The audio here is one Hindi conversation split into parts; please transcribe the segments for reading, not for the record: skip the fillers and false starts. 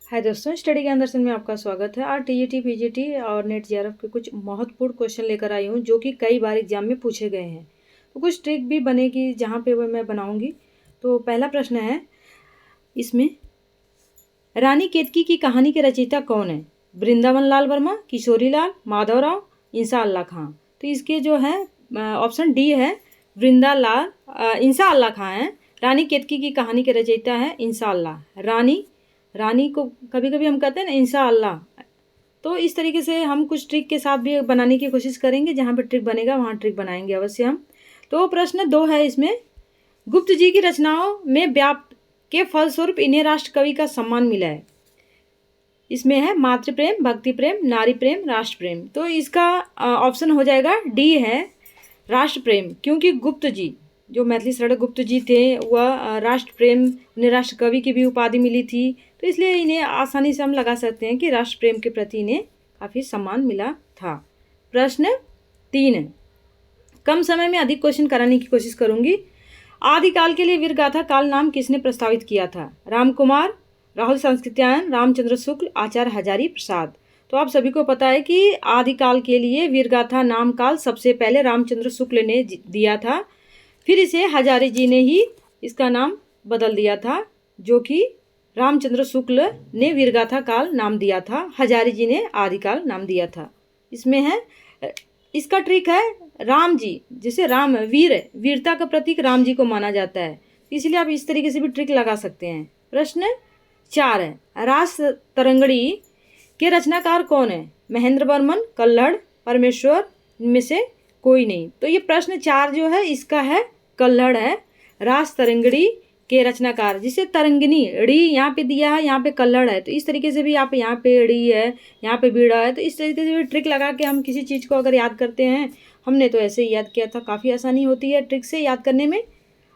हाय दोस्तों, स्टडी के अंदर से में आपका स्वागत है। आज टीजीटी, पीजीटी और नेट जेआरएफ के कुछ महत्वपूर्ण क्वेश्चन लेकर आई हूँ जो कि कई बार एग्जाम में पूछे गए हैं। तो कुछ ट्रिक भी बनेगी जहाँ पे वो मैं बनाऊँगी। तो पहला प्रश्न है इसमें, रानी केतकी की कहानी के रचयिता कौन है? वृंदावन लाल वर्मा, किशोरी लाल, माधवराव, इंसा अल्लाह खां। तो इसके जो है ऑप्शन डी है, इंसा अल्लाह खां है। रानी केतकी की कहानी के रचयिता है इंसा अल्लाह। रानी को कभी कभी हम कहते हैं ना इंसा अल्लाह। तो इस तरीके से हम कुछ ट्रिक के साथ भी बनाने की कोशिश करेंगे, जहाँ पे ट्रिक बनेगा वहाँ ट्रिक बनाएंगे अवश्य हम। तो प्रश्न 2 है इसमें, गुप्त जी की रचनाओं में व्याप्त के फलस्वरूप इन्हें राष्ट्र कवि का सम्मान मिला है। इसमें है मातृ प्रेम, भक्ति प्रेम, नारी प्रेम, राष्ट्र प्रेम। तो इसका ऑप्शन हो जाएगा डी है, राष्ट्र प्रेम। क्योंकि गुप्त जी जो मैथिली शरण गुप्त जी थे वह राष्ट्र प्रेम, उन्हें राष्ट्र कवि की भी उपाधि मिली थी। तो इसलिए इन्हें आसानी से हम लगा सकते हैं कि राष्ट्र प्रेम के प्रति इन्हें काफ़ी सम्मान मिला था। प्रश्न 3, कम समय में अधिक क्वेश्चन कराने की कोशिश करूंगी। आदिकाल के लिए वीरगाथा काल नाम किसने प्रस्तावित किया था? राम कुमार, राहुल संस्कृत्यायन, रामचंद्र शुक्ल, आचार्य हजारी प्रसाद। तो आप सभी को पता है कि आदिकाल के लिए वीरगाथा नाम काल सबसे पहले रामचंद्र शुक्ल ने दिया था, फिर इसे हजारी जी ने ही इसका नाम बदल दिया था, जो कि रामचंद्र शुक्ल ने वीरगाथा काल नाम दिया था, हजारी जी ने आदिकाल नाम दिया था। इसमें है, इसका ट्रिक है राम जी, जिसे राम वीरता का प्रतीक राम जी को माना जाता है, इसलिए आप इस तरीके से भी ट्रिक लगा सकते हैं। प्रश्न 4 है, रास तरंगड़ी के रचनाकार कौन है? महेंद्र वर्मन, कल्हड़, परमेश्वर, इनमें से कोई नहीं। तो ये प्रश्न 4 जो है इसका है कल्हड़ है, रास तरंगड़ी के रचनाकार, जिसे तरंगिनी ड़ी यहाँ पे दिया है, यहाँ पे कल्हड़ है। तो इस तरीके से भी आप यहाँ पे ड़ी है, यहाँ पे बीड़ा है, तो इस तरीके से भी ट्रिक लगा के हम किसी चीज़ को अगर याद करते हैं, हमने तो ऐसे ही याद किया था, काफ़ी आसानी होती है ट्रिक से याद करने में।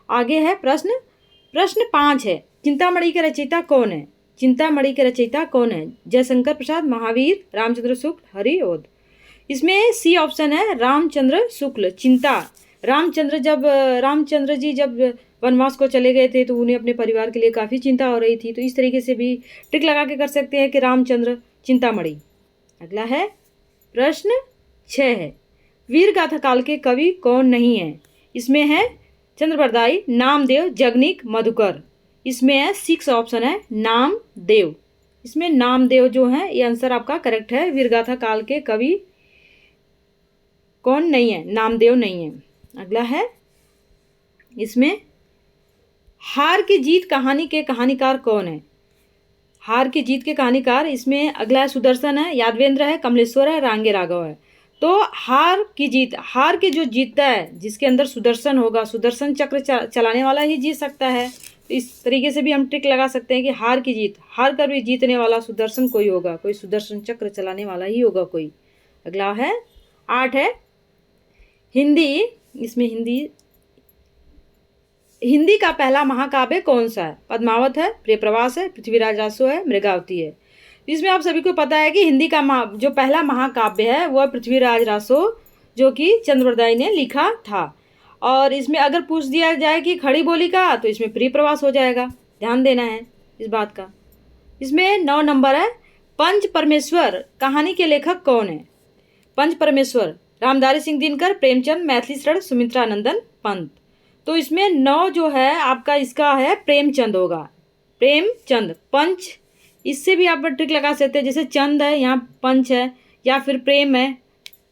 आगे है प्रश्न 5 है, चिंतामणि के रचयिता कौन है? चिंतामणि के रचयिता कौन है? जयशंकर प्रसाद, महावीर, रामचंद्र शुक्ल, हरिओद। इसमें सी ऑप्शन है, रामचंद्र शुक्ल। रामचंद्र जी जब वनवास को चले गए थे तो उन्हें अपने परिवार के लिए काफ़ी चिंता हो रही थी। तो इस तरीके से भी ट्रिक लगा के कर सकते हैं कि रामचंद्र चिंतामणि। अगला है प्रश्न 6 है, वीरगाथा काल के कवि कौन नहीं है? इसमें है चंद्रबरदाई, नामदेव, जगनिक, मधुकर। इसमें है 6 ऑप्शन है, नामदेव। इसमें नामदेव जो है ये आंसर आपका करेक्ट है। वीरगाथा काल के कवि कौन नहीं है? नामदेव नहीं है। अगला है, इसमें हार की जीत कहानी के कहानीकार कौन है? हार की जीत के कहानीकार, इसमें अगला है सुदर्शन है, यादवेंद्र है, कमलेश्वर है, रांगे राघव है। तो हार के जो जीतता है, जिसके अंदर सुदर्शन होगा, सुदर्शन चक्र चलाने वाला ही जीत सकता है। तो इस तरीके से भी हम ट्रिक लगा सकते हैं कि हार कर भी जीतने वाला सुदर्शन कोई होगा, कोई सुदर्शन चक्र चलाने वाला ही होगा कोई। अगला है 8 है, हिंदी। इसमें हिंदी का पहला महाकाव्य कौन सा है? पद्मावत है, प्रियप्रवास है, पृथ्वीराज रासो है, मृगावती है। इसमें आप सभी को पता है कि हिंदी का जो पहला महाकाव्य है वह पृथ्वीराज रासो, जो कि चंद्रबरदाई ने लिखा था। और इसमें अगर पूछ दिया जाए कि खड़ी बोली का, तो इसमें प्रियप्रवास हो जाएगा, ध्यान देना है इस बात का। इसमें 9 नंबर है, पंच परमेश्वर कहानी के लेखक कौन है? पंच परमेश्वर, रामधारी सिंह दिनकर, प्रेमचंद, मैथिली शरण, सुमित्रानंदन पंत। तो इसमें 9 जो है आपका इसका है प्रेमचंद होगा, प्रेमचंद। पंच, इससे भी आप ट्रिक लगा सकते हैं, जैसे चंद है यहाँ पंच है, या फिर प्रेम है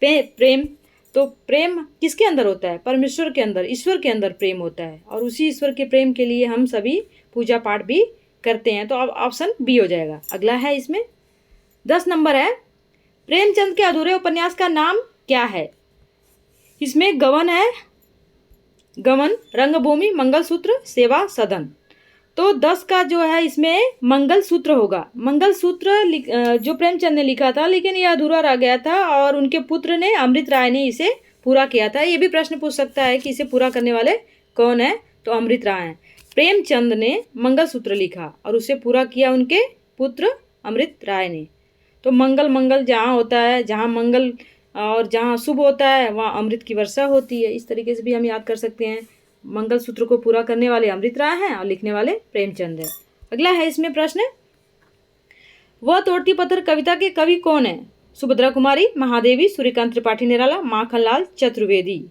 प्रेम। तो प्रेम किसके अंदर होता है? परमेश्वर के अंदर, ईश्वर के अंदर प्रेम होता है, और उसी ईश्वर के प्रेम के लिए हम सभी पूजा पाठ भी करते हैं। तो अब ऑप्शन बी हो जाएगा। अगला है, इसमें 10 नंबर है, प्रेमचंद के अधूरे उपन्यास का नाम क्या है? इसमें गवन है, गमन, रंगभूमि, मंगलसूत्र, सेवा सदन। तो 10 का जो है इसमें मंगलसूत्र होगा। मंगलसूत्र जो प्रेमचंद ने लिखा था, लेकिन ये अधूरा रह गया था और उनके पुत्र ने, अमृत राय ने इसे पूरा किया था। ये भी प्रश्न पूछ सकता है कि इसे पूरा करने वाले कौन है? तो अमृत राय हैं। प्रेमचंद ने मंगलसूत्र लिखा और उसे पूरा किया उनके पुत्र अमृत राय ने। तो मंगल जहाँ होता है, जहाँ मंगल और जहाँ शुभ होता है वहाँ अमृत की वर्षा होती है। इस तरीके से भी हम याद कर सकते हैं। मंगलसूत्र को पूरा करने वाले अमृत राय हैं और लिखने वाले प्रेमचंद है। अगला है इसमें प्रश्न, वह तोड़ती पत्थर कविता के कवि कौन है? सुभद्रा कुमारी, महादेवी, सूर्यकांत त्रिपाठी निराला, माखनलाल चतुर्वेदी।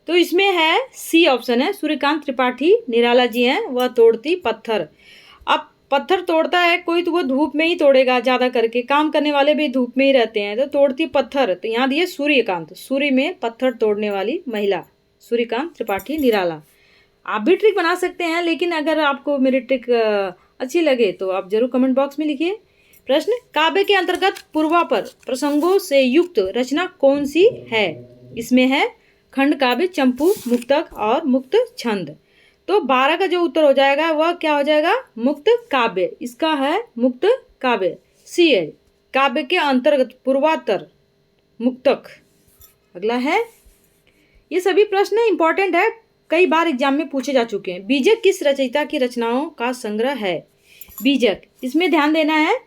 तो इसमें है सी ऑप्शन है, सूर्यकांत त्रिपाठी निराला जी हैं वह तोड़ती पत्थर। अब पत्थर तोड़ता है कोई तो वो धूप में ही तोड़ेगा, ज़्यादा करके काम करने वाले भी धूप में ही रहते हैं, तो तोड़ती पत्थर, तो यहाँ दिए सूर्यकांत, सूर्य में पत्थर तोड़ने वाली महिला सूर्यकांत त्रिपाठी निराला। आप भी ट्रिक बना सकते हैं, लेकिन अगर आपको मेरी ट्रिक अच्छी लगे तो आप जरूर कमेंट बॉक्स में लिखिए। प्रश्न, काव्य के अंतर्गत पूर्वापर प्रसंगों से युक्त रचना कौन सी है? इसमें है खंड काव्य, चंपू, मुक्तक और मुक्त छंद। तो 12 का जो उत्तर हो जाएगा वह क्या हो जाएगा? मुक्त काव्य। इसका है मुक्त काव्य, सी है। काव्य के अंतर्गत पूर्वातर मुक्तक। अगला है, ये सभी प्रश्न इंपॉर्टेंट है, कई बार एग्जाम में पूछे जा चुके हैं। बीजक किस रचयिता की रचनाओं का संग्रह है? बीजक, इसमें ध्यान देना है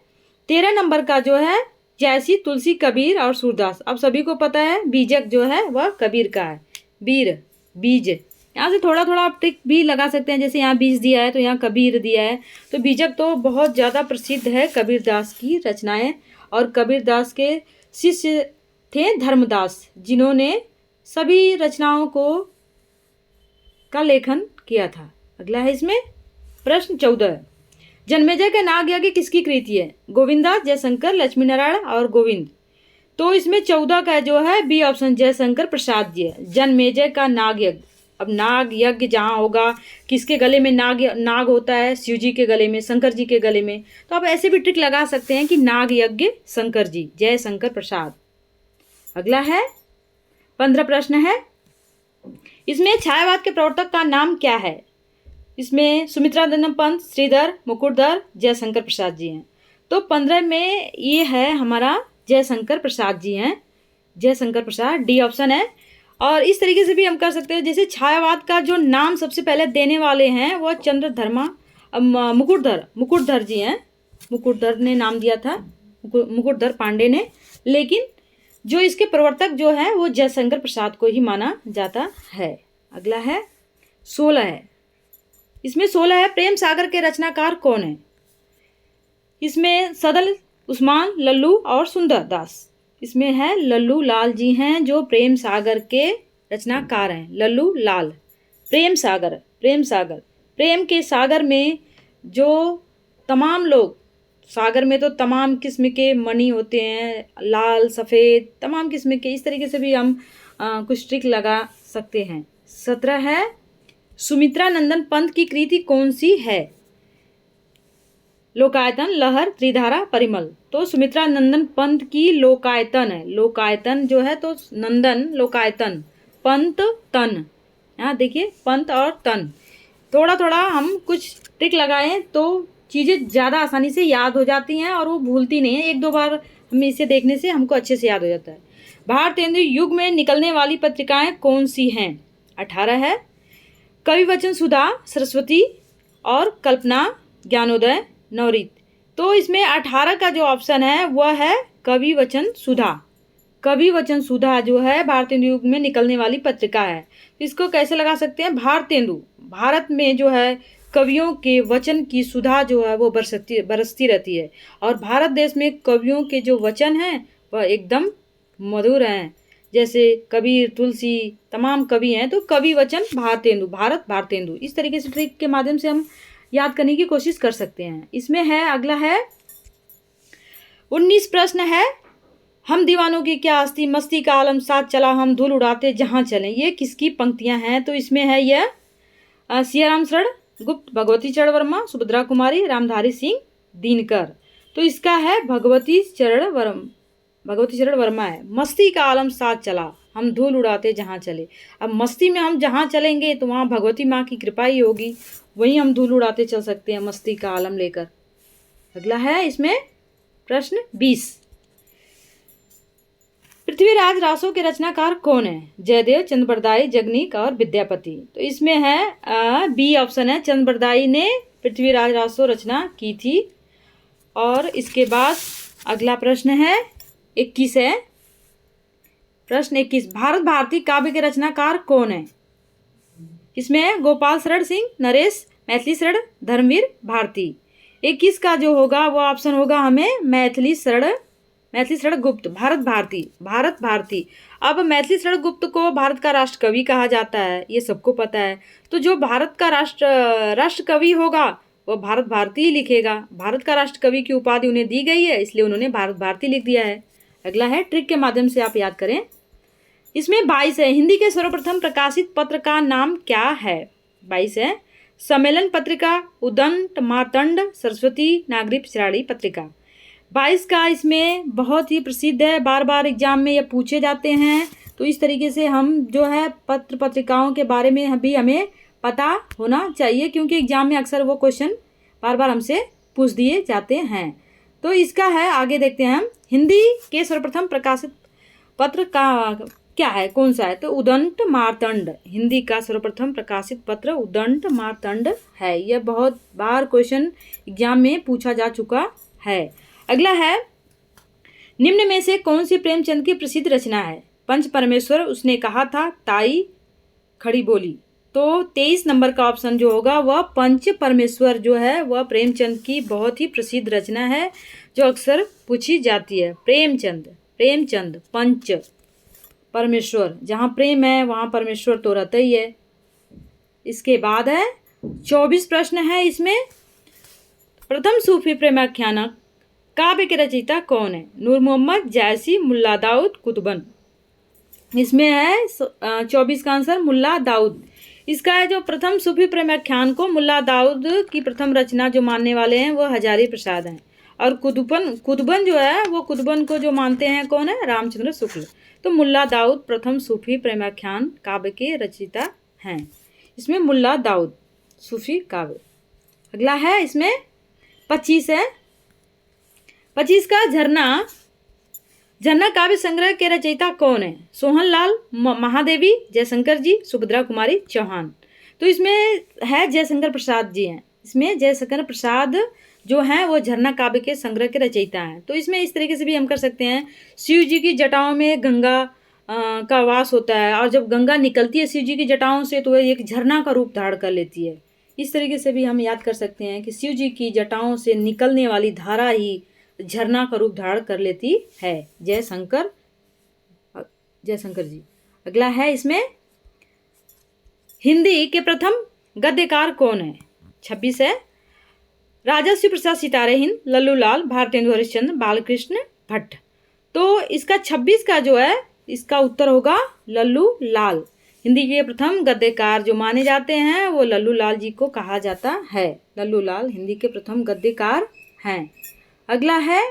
13 नंबर का जो है जैसी, तुलसी, कबीर और सूरदास। अब सभी को पता है बीजक जो है वह कबीर का है। बीर, बीज, यहाँ से थोड़ा थोड़ा आप ट्रिक भी लगा सकते हैं, जैसे यहाँ बीज दिया है तो यहाँ कबीर दिया है, तो बीजक तो बहुत ज़्यादा प्रसिद्ध है कबीर दास की रचनाएं। और कबीर दास के शिष्य थे धर्मदास, जिन्होंने सभी रचनाओं का लेखन किया था। अगला है इसमें प्रश्न 14, जन्मेजय का नाग यज्ञ किसकी कृति है? गोविंदा, जयशंकर, लक्ष्मी नारायण और गोविंद। तो इसमें 14 का जो है बी ऑप्शन, जयशंकर प्रसाद जी है। जन्मेजय का नाग यज्ञ, अब नाग यज्ञ जहाँ होगा, किसके गले में नाग होता है? शिव जी के गले में, शंकर जी के गले में। तो आप ऐसे भी ट्रिक लगा सकते हैं कि नाग यज्ञ शंकर जी, जयशंकर प्रसाद। अगला है 15 प्रश्न है, इसमें छायावाद के प्रवर्तक का नाम क्या है? इसमें सुमित्रानंदन पंत, श्रीधर, मुकुटधर, जयशंकर प्रसाद जी हैं। तो 15 में ये है हमारा जयशंकर प्रसाद जी हैं, जयशंकर प्रसाद, डी ऑप्शन है। और इस तरीके से भी हम कर सकते हैं, जैसे छायावाद का जो नाम सबसे पहले देने वाले हैं वह चंद्रधर्मा मुकुटधर जी हैं। मुकुटधर ने नाम दिया था, मुकुटधर पांडे ने, लेकिन जो इसके प्रवर्तक जो है वो जयशंकर प्रसाद को ही माना जाता है। अगला है 16 है, इसमें 16 है, प्रेम सागर के रचनाकार कौन है? इसमें सदल, उस्मान, लल्लू और सुंदर दास। इसमें है लल्लू लाल जी हैं जो प्रेम सागर के रचनाकार हैं। लल्लू लाल, प्रेम सागर, प्रेम के सागर में जो तमाम लोग, सागर में तो तमाम किस्म के मणि होते हैं, लाल, सफ़ेद, तमाम किस्म के, इस तरीके से भी हम कुछ ट्रिक लगा सकते हैं। 17 है, सुमित्रानंदन पंत की कृति कौन सी है? लोकायतन, लहर, त्रिधारा, परिमल। तो सुमित्रानंदन पंत की लोकायतन है। लोकायतन जो है तो नंदन लोकायतन, पंत तन, यहाँ देखिए पंत और तन। थोड़ा थोड़ा हम कुछ ट्रिक लगाएं तो चीज़ें ज़्यादा आसानी से याद हो जाती हैं और वो भूलती नहीं है। 1-2 बार हमें इसे देखने से हमको अच्छे से याद हो जाता है। भारतेंदु युग में निकलने वाली पत्रिकाएं कौन सी हैं? 18 है, कवि वचन सुधा, सरस्वती और कल्पना, ज्ञानोदय, नवरीत। तो इसमें 18 का जो ऑप्शन है वह है कवि वचन सुधा। कवि वचन सुधा जो है भारतेंदु युग में निकलने वाली पत्रिका है। इसको कैसे लगा सकते हैं? भारतेंदु, भारत में जो है कवियों के वचन की सुधा जो है वो बरसती रहती है, और भारत देश में कवियों के जो वचन हैं वह एकदम मधुर हैं। जैसे कबीर, तुलसी, तमाम कवि हैं, तो कवि वचन भारतेंदु, भारत भारतेंदु। इस तरीके से ट्रिक के माध्यम से हम याद करने की कोशिश कर सकते हैं। इसमें है, अगला है 19 प्रश्न है, हम दीवानों की क्या हस्ती, मस्ती का आलम साथ चला, हम धूल उड़ाते जहाँ चलें। ये किसकी पंक्तियां हैं? तो इसमें है यह सियाराम शरण गुप्त, भगवती चरण वर्मा, सुभद्रा कुमारी, रामधारी सिंह दिनकर। तो इसका है भगवती चरण वर्मा है। मस्ती का आलम साथ चला, हम धूल उड़ाते जहाँ चले। अब मस्ती में हम जहाँ चलेंगे तो वहाँ भगवती माँ की कृपा ही होगी, वहीं हम धूल उड़ाते चल सकते हैं मस्ती का आलम लेकर। अगला है इसमें प्रश्न 20, पृथ्वीराज रासों के रचनाकार कौन है? जयदेव, चंद्रबरदाई, जगनीक और विद्यापति। तो इसमें है बी ऑप्शन है, चंद्रबरदाई ने पृथ्वीराज रासों रचना की थी। और इसके बाद अगला प्रश्न है 21 है, प्रश्न 21, भारत भारती काव्य के रचनाकार कौन है? इसमें है गोपाल शरण सिंह, नरेश, मैथिली शरण, धर्मवीर भारती। 21 का जो होगा वो ऑप्शन होगा हमें मैथिली शरण गुप्त, भारत भारती। अब मैथिली शरण गुप्त को भारत का राष्ट्र कवि कहा जाता है, ये सबको पता है। तो जो भारत का राष्ट्र कवि होगा वो भारत भारती ही लिखेगा। भारत का राष्ट्र कवि की उपाधि उन्हें दी गई है, इसलिए उन्होंने भारत भारती लिख दिया है। अगला है, ट्रिक के माध्यम से आप याद करें। इसमें 22 है, हिंदी के सर्वप्रथम प्रकाशित पत्र का नाम क्या है? 22 है, सम्मेलन पत्रिका, उदंत, मार्तंड, सरस्वती, नागरी पिछड़ाड़ी पत्रिका। 22 का इसमें बहुत ही प्रसिद्ध है, बार बार एग्जाम में ये पूछे जाते हैं। तो इस तरीके से हम जो है पत्र पत्रिकाओं के बारे में भी हमें पता होना चाहिए, क्योंकि एग्जाम में अक्सर वो क्वेश्चन बार बार हमसे पूछ दिए जाते हैं। तो इसका है, आगे देखते हैं हम। हिंदी के सर्वप्रथम प्रकाशित पत्र का क्या है, कौन सा है? तो उदंत मार्तंड, हिंदी का सर्वप्रथम प्रकाशित पत्र उदंत मार्तंड है। यह बहुत बार क्वेश्चन एग्जाम में पूछा जा चुका है। अगला है, निम्न में से कौन सी प्रेमचंद की प्रसिद्ध रचना है? पंच परमेश्वर, उसने कहा था, ताई खड़ी बोली। तो 23 नंबर का ऑप्शन जो होगा वह पंच परमेश्वर जो है वह प्रेमचंद की बहुत ही प्रसिद्ध रचना है, जो अक्सर पूछी जाती है। प्रेमचंद पंच परमेश्वर, जहाँ प्रेम है वहाँ परमेश्वर तो रहता ही है। इसके बाद है 24 प्रश्न है इसमें। प्रथम सूफी प्रेमाख्यानक काव्य के रचयिता कौन है? नूर मोहम्मद, जायसी, मुल्ला दाऊद, कुतुबन। इसमें है 24 का आंसर मुल्ला दाऊद। इसका है जो प्रथम सूफी प्रेमाख्यान को मुल्ला दाऊद की प्रथम रचना जो मानने वाले हैं वो हजारी प्रसाद हैं। और कुतुबन जो है वो कुतुबन को जो मानते हैं कौन है? रामचंद्र शुक्ल। तो मुल्ला दाऊद प्रथम सूफी प्रेमाख्यान काव्य के रचयिता हैं। इसमें मुल्ला दाऊद सूफी काव्य। अगला है, इसमें 25 है। 25 का झरना काव्य संग्रह के रचयिता कौन है? सोहनलाल महादेवी, जयशंकर जी, सुभद्रा कुमारी चौहान। तो इसमें है जयशंकर प्रसाद जी हैं। इसमें जयशंकर प्रसाद जो हैं वो झरना काव्य के संग्रह के रचयिता हैं। तो इसमें इस तरीके से भी हम कर सकते हैं, शिव जी की जटाओं में गंगा का वास होता है, और जब गंगा निकलती है शिव जी की जटाओं से तो वह एक झरना का रूप धारण कर लेती है। इस तरीके से भी हम याद कर सकते हैं कि शिव जी की जटाओं से निकलने वाली धारा ही झरना का रूप धारण कर लेती है। जयशंकर जी। अगला है, इसमें हिंदी के प्रथम गद्यकार कौन है? 26 है, राजर्षि प्रसाद सितारे हिंद, लल्लू लाल, भारतेंदु हरिश्चंद्र, बालकृष्ण भट्ट। तो इसका 26 का जो है इसका उत्तर होगा लल्लू लाल। हिंदी के प्रथम गद्यकार जो माने जाते हैं वो लल्लू लाल जी को कहा जाता है। लल्लू लाल हिंदी के प्रथम गद्यकार हैं। अगला है,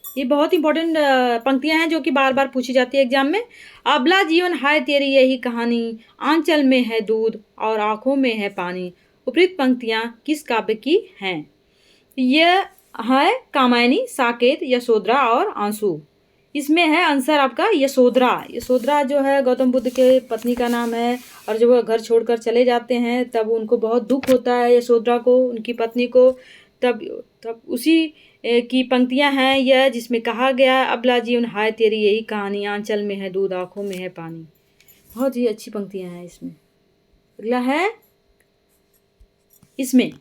ये बहुत इंपॉर्टेंट पंक्तियां हैं जो कि बार बार पूछी जाती है एग्जाम में। अबला जीवन हाय तेरी यही कहानी, आंचल में है दूध और आंखों में है पानी। उपरोक्त पंक्तियां किस काव्य की हैं? यह है कामायनी, साकेत, यशोधरा और आंसू। इसमें है आंसर आपका यशोधरा जो है गौतम बुद्ध के पत्नी का नाम है, और जब वह घर छोड़कर चले जाते हैं तब उनको बहुत दुख होता है यशोधरा को, उनकी पत्नी को। तब उसी की पंक्तियां हैं यह, जिसमें कहा गया अबला जीवन हाय तेरी यही कहानी, आंचल में है दूध आंखों में है पानी। बहुत ही अच्छी पंक्तियां हैं इसमें। अगला है, इसमें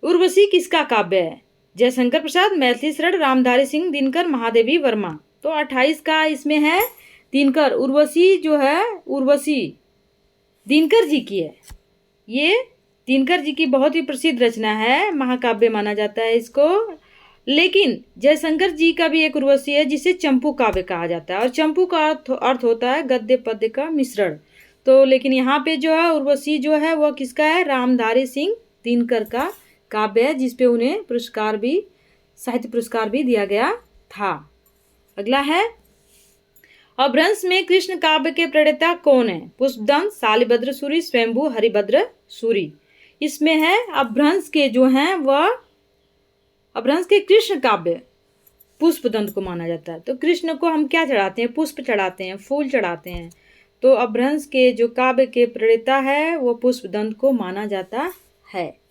उर्वशी किसका काव्य है? जयशंकर प्रसाद, मैथिली शरण, रामधारी सिंह दिनकर, महादेवी वर्मा। तो 28 का इसमें है दिनकर। उर्वशी जो है उर्वशी दिनकर जी की है। ये दिनकर जी की बहुत ही प्रसिद्ध रचना है, महाकाव्य माना जाता है इसको। लेकिन जयशंकर जी का भी एक उर्वशी है जिसे चंपू काव्य कहा जाता है, और चंपू का अर्थ होता है गद्य पद्य का मिश्रण। तो लेकिन यहाँ पे जो है उर्वशी जो है वह किसका है? रामधारी सिंह दिनकर का काव्य है, जिसपे उन्हें साहित्य पुरस्कार भी दिया गया था। अगला है, अपभ्रंश में कृष्ण काव्य के प्रणेता कौन है? पुष्पदंत, शालिभद्र सूरी, स्वयंभू, हरिभद्र सूरी। इसमें है अपभ्रंश के जो हैं वह अपभ्रंश के कृष्ण काव्य पुष्पदंत को माना जाता है। तो कृष्ण को हम क्या चढ़ाते हैं? पुष्प चढ़ाते हैं, फूल चढ़ाते हैं। तो अपभ्रंश के जो काव्य के प्रणेता है वो पुष्पदंत को माना जाता है।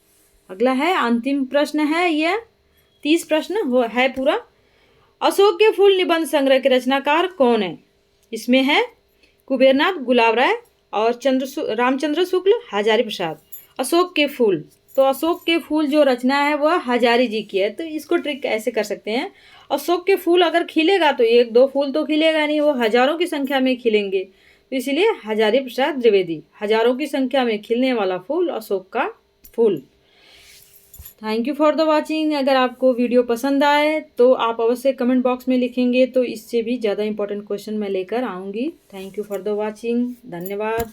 अगला है, अंतिम प्रश्न है यह, 30 प्रश्न है पूरा। अशोक के फूल निबंध संग्रह के रचनाकार कौन है? इसमें है कुबेरनाथ, गुलाब राय और रामचंद्र शुक्ल, हजारी प्रसाद। अशोक के फूल तो अशोक के फूल जो रचना है वह हजारी जी की है। तो इसको ट्रिक ऐसे कर सकते हैं, अशोक के फूल अगर खिलेगा तो एक दो फूल तो खिलेगा नहीं, वो हजारों की संख्या में खिलेंगे। तो इसलिए हजारी प्रसाद द्विवेदी, हजारों की संख्या में खिलने वाला फूल अशोक का फूल। Thank you for the watching. अगर आपको वीडियो पसंद आए तो आप अवश्य कमेंट बॉक्स में लिखेंगे, तो इससे भी ज़्यादा इंपॉर्टेंट क्वेश्चन मैं लेकर आऊँगी। Thank you for the watching. धन्यवाद।